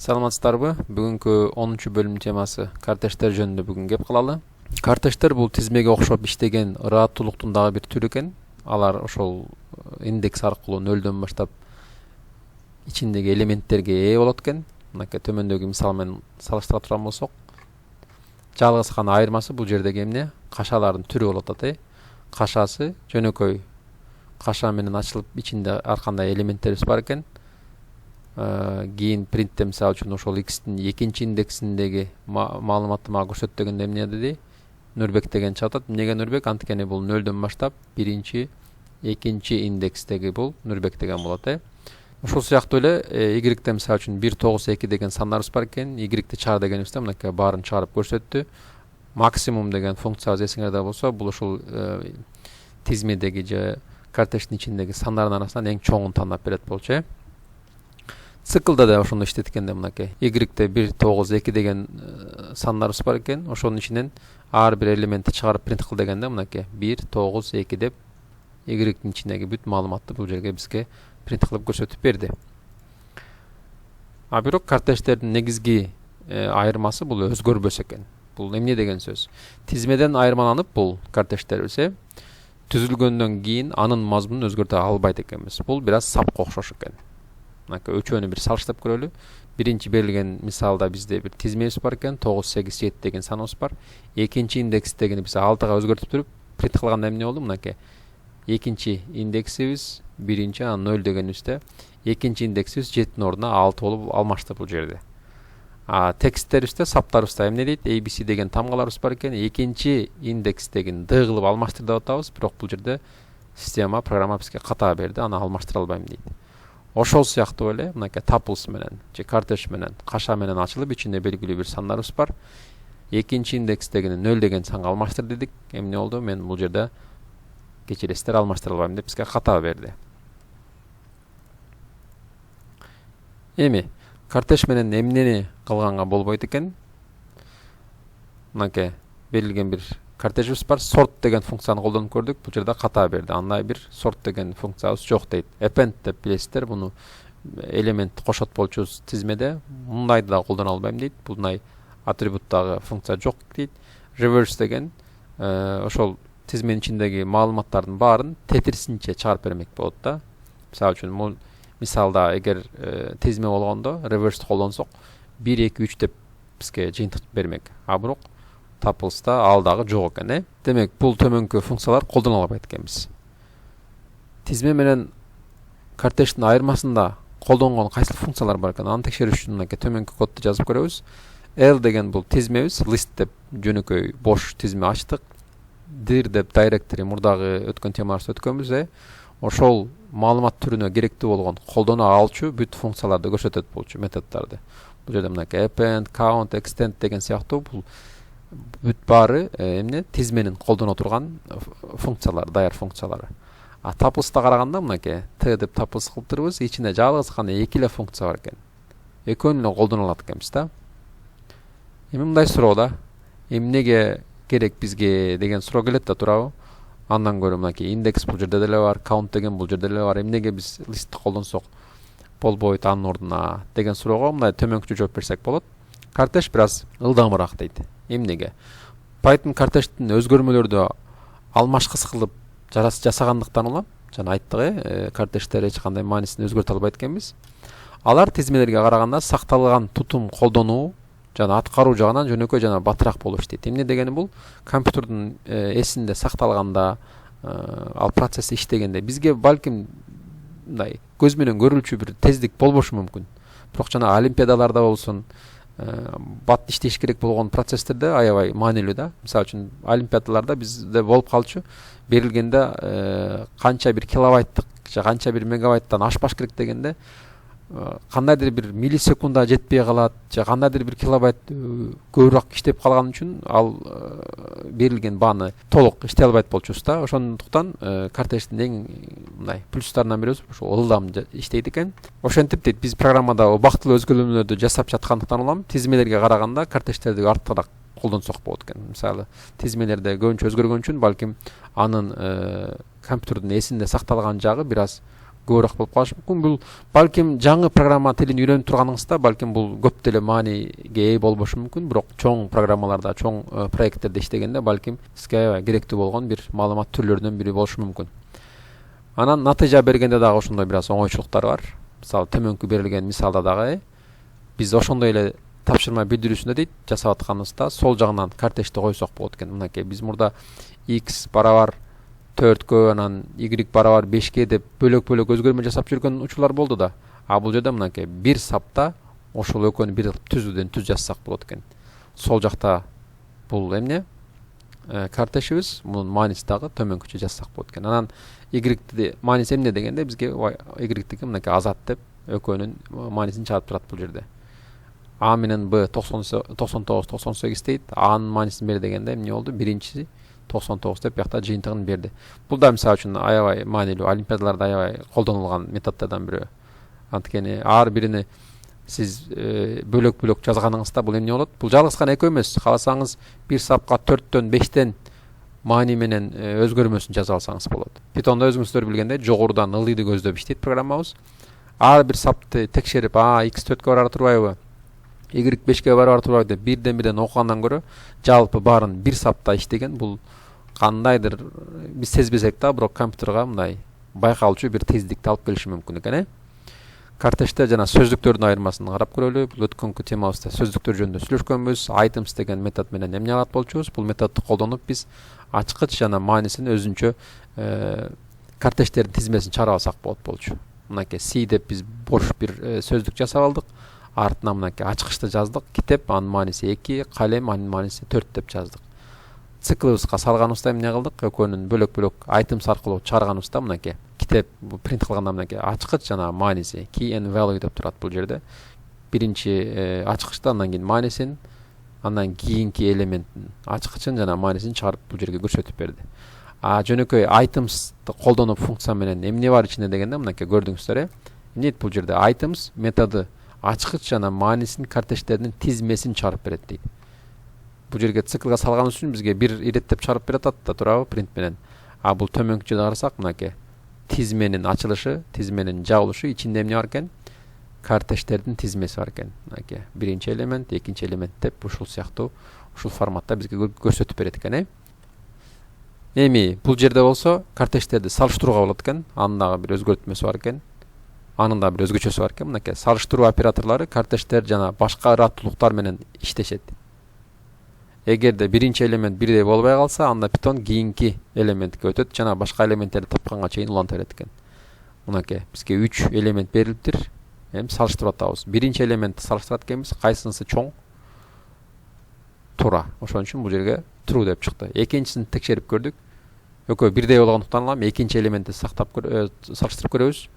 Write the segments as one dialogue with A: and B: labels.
A: Саламатсыздарбы? Бүгүнкү 10-бөлүм темасы картештер жөнүндө бүгүн кеп кылалы. Картештер бул тизмеге окшоп иштеген ырааттуулуктун дагы бир түрү экен. Алар ошол индекс аркылуу 0дөн баштап ичиндеги элементтерге ээ болот экен. Мынакей төмөндөгү мисал менен салыштыра турган болсок, жалгыз гана айырмасы бул жердеги эмне? Кашалардын түрү болуп атат. Кашасы жөнөкөй каша менен ачылып ичинде ар кандай элементтерибиз бар экен. Кийин принтте мисалы үчүн ошол X'тин экинчи индексиндеги маалыматты мага көрсөт дегенде эмне деди? Нурбек деген чыгып атат. Эмнеге Нурбек? Анткени бул 0дөн баштап биринчи, экинчи индекстеги бул Нурбек деген болот. Ошол сыяктуу эле Y мисалы үчүн 192 деген сандарыбыз бар экен. Y чыгар дегенибизде мынакей баарын чыгарып көрсөттү. Максимум деген функциябыз эсиңерде болсо, бул ушул тизмедеги же картештин ичиндеги сандардын арасынан эң чоңун тандап берет болчу. Циклда да ошондой иштеткенде мынакей Y-де 192 деген сандарыбыз бар экен. Ошонун ичинен ар бир элементти чыгарып принт кыл дегенде мынакей 192 деп Y-дин ичиндеги бүт маалыматты бул жерге бизге принт кылып көрсөтүп берди. А бирок картештердин негизги айырмасы бул өзгөрбөс экен. Бул эмне деген сөз? Тизмеден айырмаланып бул картештерибиз түзүлгөндөн кийин анын мазмунун өзгөртө албайт экенбиз. Бул бир аз сапка окшош экен. Мынакей өчөөнү бир салыштырып көрөлү. Биринчи берилген мисалда бизде бир тизмебиз бар экен, 987 деген саныбыз бар. Экинчи индекстегини биз 6га өзгөртүп туруп принт кылганда эмне болду? Мынакей экинчи индексибиз биринчи, анан 0 дегенибизде экинчи индексибиз 7-дин ордуна 6 болуп алмашты бул жерде. Тексттерибизде, саптарыбызда эмне дейт? ABC деген тамгаларыбыз бар экен. Экинчи индекстегин D кылып алмаштыр деп атабыз, бирок бул жерде система, программа бизге ката берди, аны алмаштыра албайм дейт. Ошол сыяктуу эле мынакей тапылс менен же картеш менен каша менен ачылып ичинде белгилүү бир сандарыбыз бар. Экинчи индекстегини 0 деген санга алмаштыр дедик. Эмне болду? Мен бул жерде кечиресиздер алмаштыра албайм деп бизге ката берди. Эми картеш менен эмнени кылганга болбойт экен? Мынакей берилген бир картежибиз бар. Sort деген функцияны колдонуп көрдүк. Бул жерде ката берди. Андай бир sort деген функциябыз жок дейт. Append деп билесиздер, буну элемент кошот болчубуз тизмеде. Мындайды да колдоно албайм дейт. Бундай атрибуттагы функция жок дейт. Reverse деген ошол тизменин ичиндеги маалыматтардын баарын тетирисинче чыгарып бермек болот да. Мисалы үчүн мисалда эгер тизме болгондо reverse колдонсок 1 2 3 деп бизге жыйынтык бермек. А бирок тапылста ал дагы жок экен. Демек бул төмөнкү функциялар колдоно албайт экенбиз. Тизме менен картештин айырмасында колдонгон кайсы функциялар бар экен? Аны текшериш үчүн мынакей төмөнкү кодду жазып көрөбүз. L деген бул тизмебиз, list деп жөнөкөй бош тизме ачтык. Dir деп directory мурдагы өткөн темаларыбызда өткөнбүз. Ошол маалымат түрүнө керектүү болгон колдоно алчу бүт функцияларды көрсөтөт болчу методдорду. Бул жерде мынакей append, count, extend деген сыяктуу бул бүт баары эмне? Тизменин колдоно турган функциялар, даяр функциялары. Тапылста караганда мынакей T деп тапылс кылып турбуз, ичинде жалгыз гана эки эле функция бар экен. Экөөнү эле колдоно алат экенбиз да. Эми мындай суроо да. Эмнеге керек бизге деген суроо келет да турабы? Андан көрө мынакей индекс бул жерде деле бар, count деген бул жерде деле бар. Эмнеге биз listти колдонсок болбойт анын ордуна деген суроого мындай төмөнкүчө жооп берсек болот. Картеш бир аз ылдамыраак дейт. Эмнеге? Python картештин өзгөрмөлөрдү алмашкыс кылып жасагандыктан улам, жана айттык, картештер эч кандай маанисин өзгөртө албайт экенбиз. Алар тизмелерге караганда сакталган тутум колдонуу жана аткаруу жагынан жөнөкөй жана батыраак болуп иштейт. Эмне дегени бул? Компьютердин эсинде сакталганда, ал процесс иштегенде бизге балким мындай көз менен көрүлчү бир тездик болбошу мүмкүн. Бирок жана олимпиадаларда болсун, бат иштеш керек болгон процесстерде аябай маанилүү да. Мисалы үчүн олимпиадаларда бизде болуп калчу, берилгенде канча бир килобайттык же канча бир мегабайттан ашпаш керек дегенде кандайдыр бир миллисекунда жетпей калат же кандайдыр бир килобайт көбүрөөк иштеп калган үчүн ал берилген бааны толук иштей албайт болчубуз да. Ошондуктан картештин эң мындай плюстарынан бирөөсү ошо ылдам иштейт экен. Ошентип дейт биз программада убактылуу өзгөрүүлөрдү жасап жаткандыктан улам тизмелерге караганда картештерди артыгыраак колдонсок болот экен. Мисалы тизмелерде көбүнчө өзгөргөн үчүн балким анын компьютердин эсинде сакталган жагы бир аз көбүрөөк болуп калышы мүмкүн. Бул балким жаңы программа тилин үйрөнүп турганыңызда балким бул көп деле мааниге ээ болбошу мүмкүн, бирок чоң программаларда, чоң проекттерде иштегенде балким сизге керектүү болгон бир маалымат түрлөрүнөн бири болушу мүмкүн. Анан натыйжа бергенде дагы ошондой бир аз оңойчулуктар бар. Мисалы төмөнкү берилген мисалда дагы биз ошондой эле тапшырма билдирүүсүндө дейт жасап атканыбызда сол жагынан картечти койсок болот экен. Мынакей биз мурда x барабар 4кө анан y барабар 5ке деп бөлөк өзгөрмө жасап жүргөн учурлар болду да. А бул жерде мынакей бир сапта ошол экөөнү бир түзүүдөн түз жазсак болот экен. Сол жакта бул эмне? Картешибиз, мунун мааниси дагы төмөнкүчө жазсак болот экен. Анан y мааниси эмне дегенде бизге y мынакей азат деп экөөнүн маанисин чыгарып турат бул жерде. A менен B 99-98 дейт. A'нын маанисин бер дегенде эмне болду? Биринчиси 99 деп бияқта жыйынтыгын берди. Бул да мисалы үчүн аябай маанилүү, олимпиадаларда аябай колдонулган методдордон бирөө. Анткени ар бирини сиз бөлөк жазганыңызда бул эмне болот? Бул жалгыз гана экөө эмес. Кааласаңыз бир сапка 4төн 5тен маани менен өзгөрмөсүн жаза алсаңыз болот. Python'да өзүңүздөр билгендей жогорудан ылдыйды көздөп иштейт программабыз. Ар бир сапты текшерип, x 4кө барар турбайбы? Y 5ке барар турбайбы деп бирден окугандан көрө жалпы баарын бир сапта иштеген бул кандайдыр биз сезбесек да, бирок компьютерга мындай байкалчу бир тездикти алып келиши мүмкүн экен. Картеште жана сөздүктөрдүн айырмасын карап көрөлү. Бул өткөнкү темабызда сөздүктөр жөнүндө сүйлөшкөнбүз. Items деген метод менен эмне алат болчубуз? Бул методду колдонуп биз ачкыч жана маанисин өзүнчө картештердин тизмесин чыгарып алсак болот болчу. Мынакей C деп биз бош бир сөздүк жасап алдык. Артына мынакей ачкычты жаздык. Китеп, анын мааниси 2, калем, анын мааниси 4 деп жаздык. Циклыбызга салганыбызда эмне кылдык? Экөөнүн бөлөк items аркылуу чыгарганыбызда мынакей китеп принт кылганда мынакей ачкыч жана мааниси key and value деп турат бул жерде. Биринчи ачкычты, андан кийин маанисин, андан кийинки элементтин ачкычын жана маанисин чыгарып бул жерге көрсөтүп берди. Жөнөкөй items'ты колдонуп функция менен эмне бар ичинде дегенде мынакей көрдүңүздөр. Эмне дейт бул жерде? Items методу ачкыч жана маанисин картештердин тизмесин чыгарып берет дейт. Бул жерге циклга салган үчүн бизге бир иреттеп чыгарып берет да, туурабы, принт менен. Бул төмөнкүчө карасак мынакей тизменин ачылышы, тизменин жабылышы, ичинде эмне бар экен? Картештердин тизмеси бар экен. Мынакей биринчи элемент, экинчи элемент деп ушул сыяктуу ушул форматта бизге көрсөтүп берет экен. Эми бул жерде болсо картештерди салыштырууга болот экен. Анын дагы бир өзгөртмөсү бар экен. Анын да бир өзгөчөсү бар экен. Мынакей салыштыруу операторлору картештер жана башка ыраттуулуктар менен иштешет. Эгерде биринчи элемент бирдей болбой калса, анда Python кийинки элементке өтөт жана башка элементтерди тапканга чейин уланта берет экен. Мынакей бизге 3 элемент берилиптир. Эми салыштырып атабыз. Биринчи элементти салыштырат экенбиз, кайсынысы чоң? Туура. Ошон үчүн бул жерге true деп чыкты. Экинчисин текшерип көрдүк. Экөө бирдей болгондуктан алам экинчи элементти салыштырып көрөбүз.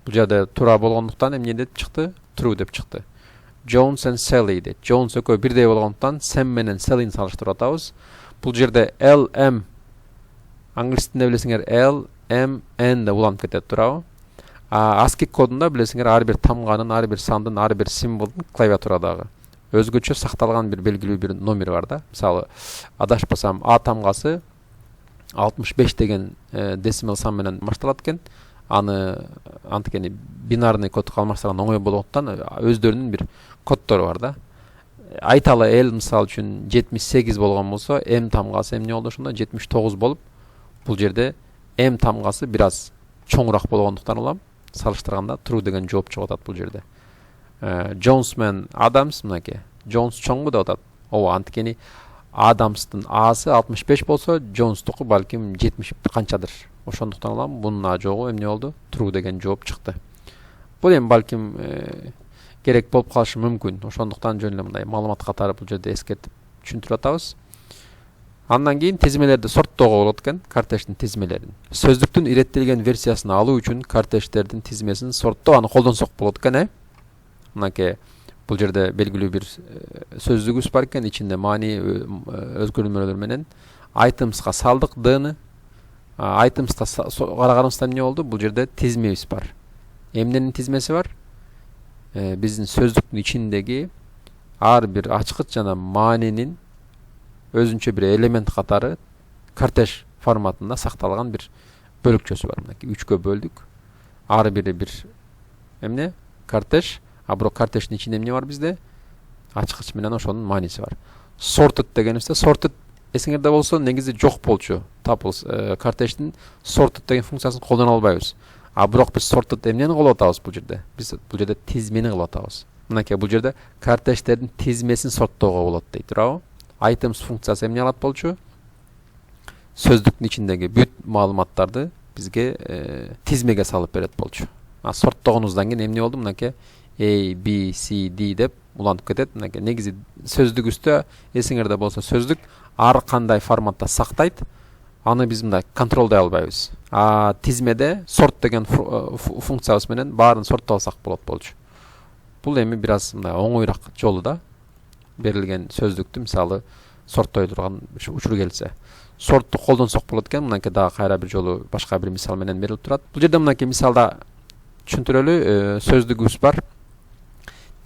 A: Бул жерде туура болгондуктан эмне деп чыкты? True деп чыкты. Jones and Sally дейт. Jones экөө бирдей болгондуктан Sam менен Sallyни салыштырып атабыз. Бул жерде L, M англис тилинде билесиңер L, M, N деп уланып кетет, туурабы? ASCII кодунда билесиңер ар бир тамганын, ар бир сандын, ар бир символдун клавиатурадагы өзгөчө сакталган бир белгилүү бир номер бар да. Мисалы, адашпасам А тамгасы 65 деген десимал сан менен башталат экен. Аны антикени бинарный кодго алмаштырган оңой болгондуктан өздөрүнүн бир коддору бар да. Айталы L мисалы үчүн 78 болгон болсо, M тамгасы эмне болду ошондо? 79 болуп, бул жерде M тамгасы бир аз чоңураак болгондуктан улам салыштырганда true деген жооп чыгып атат бул жерде. Jones мен Adams мынакей. Jones чоңбу деп атат. Ооба, антикени Адамстын A'сы 65 болсо, Jones'туку балким 70 канчадыр. Ошондуктан алам бунун жообу эмне болду? True деген жооп чыкты. Бул эми балким керек болуп калышы мүмкүн. Ошондуктан жөн эле мындай маалымат катары бул жерде эскертип түшүндүрүп атабыз. Андан кийин тизмелерди сорттоого болот экен, картештин тизмелерин. Сөздүктүн иреттелген версиясын алуу үчүн картешттердин тизмесин сорттоо аны колдонсок болот экен. Мынакей бул жерде белгилүү бир сөздүгүбүз бар экен, ичинде маани өзгөрмөлөр менен items'ка салдык D-ны. Items'та караганыбызда эмне болду? Бул жерде тизмебиз бар. Эмненин тизмеси бар? Биздин сөздүктүн ичиндеги ар бир ачкыч жана маанинин өзүнчө бир элемент катары картеш форматында сакталган бир бөлүкчөсү бар. Мынакей 3кө бөлдүк. ар бири бир эмне кортеж, а бирок кортеждин ичинде эмне бар бизде? Ачкыч менен ошонун мааниси бар. Sorted дегенибизде, sorted эсиңерде болсо негизи жок болчу. Tuples кортеждин sorted деген функциясын колдоно албайбыз. А бирок биз sorted эмнени кылып атабыз бул жерде? Биз бул жерде тизмени кылып атабыз. Мынакей бул жерде кортеждердин тизмесин сорттоого болот дейт, туурабы? Items функциясы эмне алат болчу? Сөздүктүн ичиндеги бүт маалыматтарды бизге тизмеге салып берет болчу. А сорттогонубуздан кийин эмне болду? Мынакей A, B, C, D деп улантып кетет. Мынакей негизи сөздүгүбүздө эсиңерде болсо сөздүк ар кандай форматта сактайт. Аны биз мындай контролдой албайбыз. А тизмеде sort деген функциябыз менен баарын сорттоп алсак болот болчу. Бул эми бир аз мындай оңойраак жолу да. Берилген сөздүктү мисалы сорттой турган учур келсе. Сортту колдонсок болот экен. Мынакей дагы кайра бир жолу башка бир мисал менен берилип турат. Бул жерде мынакей мисалда түшүндүрөлү сөздүгүбүз бар.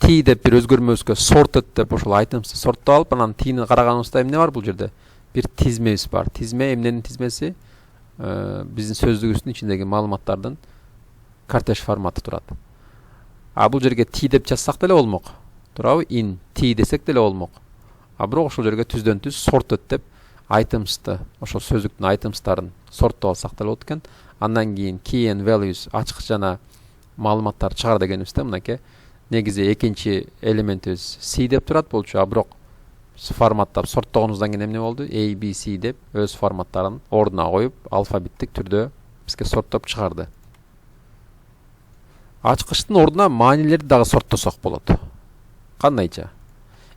A: T деп бир өзгөрмөбүзгө sorted деп ошол items'ты сорттоп алып, анан T'ни караганыбызда эмне бар бул жерде? Бир тизмебиз бар. Тизме эмненин тизмеси? Биздин сөздүгүбүздүн ичиндеги маалыматтардын кортеж форматы турат. А бул жерге T деп жазсак деле болмок. Туурабы? In T десек деле болмок. А бирок ошол жерге түздөн түз sorted деп items'ты, ошол сөздүктүн items'тарын сорттоп алсак деле болот экен. Андан кийин key and values ачкыч жана маалыматтарды чыгар дегенибизде мынакей негизи экинчи элементибиз C деп турат болчу, а бирок форматтап сорттогонубуздан кийин эмне болду? A, B, C деп өз форматтарын ордуна коюп, алфавиттик түрдө бизге сорттоп чыгарды. Ачкычтын ордуна маанилерди дагы сорттосок болот. Кандайча?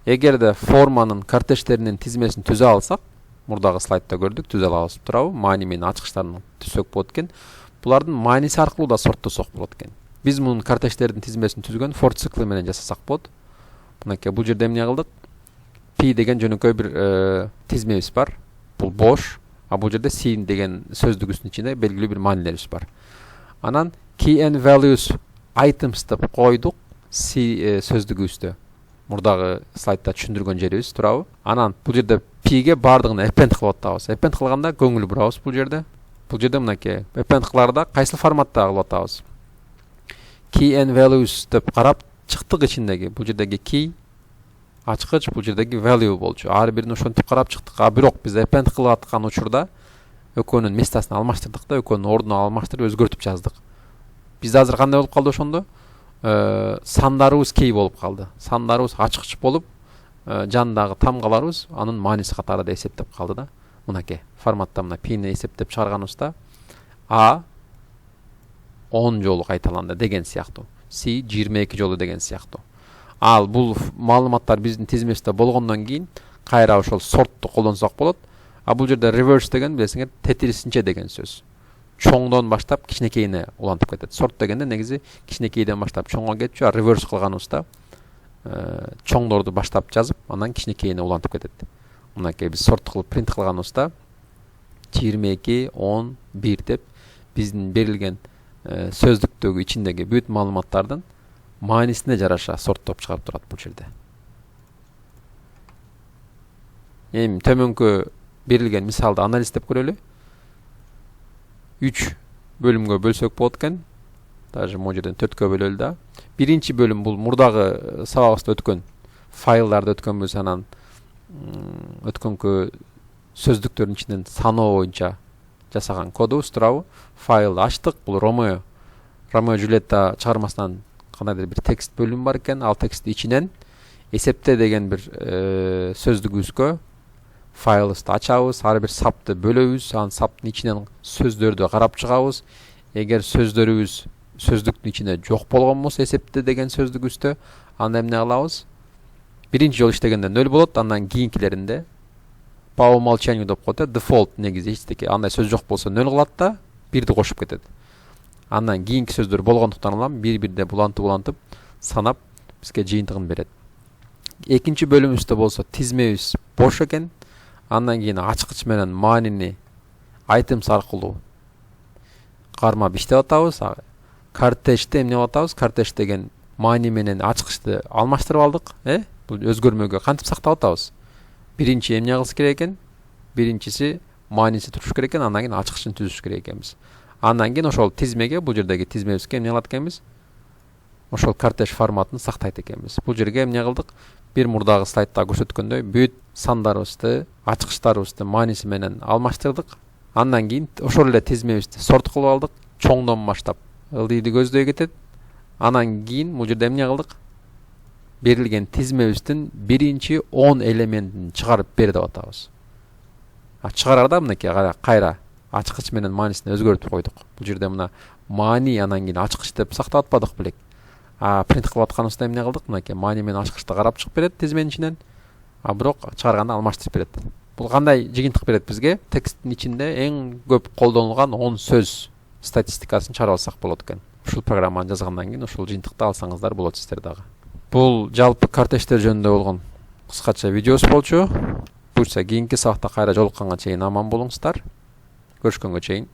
A: Эгерде форманын кортеждеринин тизмесин түзө алсак, мурдагы слайдда көрдүк, түзө алабыз туурабы? Маани менен ачкычтарын түзсөк болот экен. Булардын мааниси аркылуу да сорттосок болот экен. Биз мунун кортеждердин тизмесин түзгөн for циклы менен жасасак болот. Мынакей бул жерде эмне кылдык? P деген жөнөкөй бир тизмебиз бар. Бул бош, а бул жерде C деген сөздүгүбүздүн ичинде белгилүү бир маанилерибиз бар. Анан key and values items деп койдук C сөздүгүбүздө. Мурдагы слайдда түшүндүргөн жерибиз туурабы? Анан бул жерде P'ге бардыгын append кылып атабыз. Append кылганда көңүл бурабыз бул жерде. Бул жерде мынакей append кыларда кайсыл форматта кылып атабыз? Key and values деп карап чыктык ичиндеги бул жердеги key ачкыч, бул жердеги value болчу. Ар бирин ошентип карап чыктык. А бирок биз append кылып аткан учурда экөөнүн местасын алмаштырдык да, экөөнүн ордуна алмаштырып өзгөртүп жаздык. Биз азыр кандай болуп калды ошондо? Сандарыбыз key болуп калды. Сандарыбыз ачкыч болуп, жандагы тамгаларыбыз анын мааниси катарында эсептеп калды да. Мынакей форматта мына P'ни эсептеп чыгарганыбызда A 10 жолу кайталанды деген сыяктуу. C 22 жолу деген сыяктуу. Ал бул маалыматтар биздин тизмебизде болгондон кийин кайра ошол сортту колдонсок болот. А бул жерде reverse деген билесиңер тетирисинче деген сөз. Чоңдон баштап кичинекейине улантып кетет. Сорт дегенде негизи кичинекейден баштап чоңго кетчү, а reverse кылганыбызда чоңдорду баштап жазып, анан кичинекейине улантып кетет. Мынакей биз сорт кылып принт кылганыбызда 22, 10, 1 деп биздин берилген сөздүктөгү ичиндеги бүт маалыматтардын маанисине жараша сорттоп чыгарып турат бул жерде. Эми төмөнкү берилген мисалды анализдеп көрөлү. 3 бөлүмгө бөлсөк болот экен. Даже могу жерден 4кө бөлөлү да. Биринчи бөлүм бул мурдагы сабагыбызда өткөн файлдарды өткөнбүз, анан өткөнкү сөздүктөрдүн ичинен саноо боюнча жасаган кодубуз туурабы? Файлды ачтык. Бул Ромео Джульетта чыгармасынан кандайдыр бир текст бөлүм бар экен. Ал тексттин ичинен эсепте деген бир сөздүгүбүзгө файлыбызды ачабыз, ар бир сапты бөлөбүз, анан саптын ичинен сөздөрдү карап чыгабыз. Эгер сөздөрүбүз сөздүктүн ичинде жок болгон болсо эсепте деген сөздүгүбүздө, анда эмне кылабыз? Биринчи жолу иштегенде 0 болот, андан кийинкилеринде по умолчанию деп коет, default негизи эчтеке андай сөз жок болсо 0 кылат да, 1ди кошуп кетет. Андан кийинки сөздөр болгондуктан улам бир-бирде булантып санап бизге жыйынтыгын берет. Экинчи бөлүмүбүздө болсо тизмебиз бош экен. Андан кийин ачкыч менен маанини items аркылуу кармап иштеп атабыз. Кортежде эмне кылып атабыз? Кортеж деген маани менен ачкычты алмаштырып алдык, бул өзгөрмөгө кантип сактап атабыз? Биринчи эмне кылыш керек экен? Биринчиси мааниси туруш керек экен, андан кийин ачкычын түзүш керек экенбиз. Андан кийин ошол тизмеге, бул жердеги тизмебизге эмне кылат экенбиз? Ошол кортеж форматын сактайт экенбиз. Бул жерге эмне кылдык? Bir мурдагы слайдта көрсөткөндөй бүт сандарыбызды, ачкычтарыбызды мааниси менен алмаштырдык. Андан кийин ошол эле тизмебизди сорт кылып алдык. Чоңдон баштап ылдыйды көздөй кетет. Анан кийин бул жерде эмне кылдык? Берилген тизмебиздин биринчи 10 элементин чыгарып бер деп атабыз. Чыгарарда мынакей кайра ачкыч менен маанисин өзгөртүп койдук. Бул жерде мына маани анан кийин ачкыч деп сактап атпадык белек. Принт кылып атканыбызда эмне кылдык? Мынакей маани менен ачкычты карап чыгып берет тизменин ичинен. Бирок чыгарганда алмаштырып берет. Бул кандай жыйынтык берет бизге? Тексттин ичинде эң көп колдонулган 10 сөз статистикасын чыгарып алсак болот экен. Ушул программаны жазгандан кийин ушул жыйынтыкты алсаңыздар болот сиздер дагы. Бул жалпы кортеждер жөнүндө болгон кыскача видеос болчу. Буюрса кийинки сабакта кайра жолукканга чейин аман болуңуздар. Көрүшкөнгө чейин.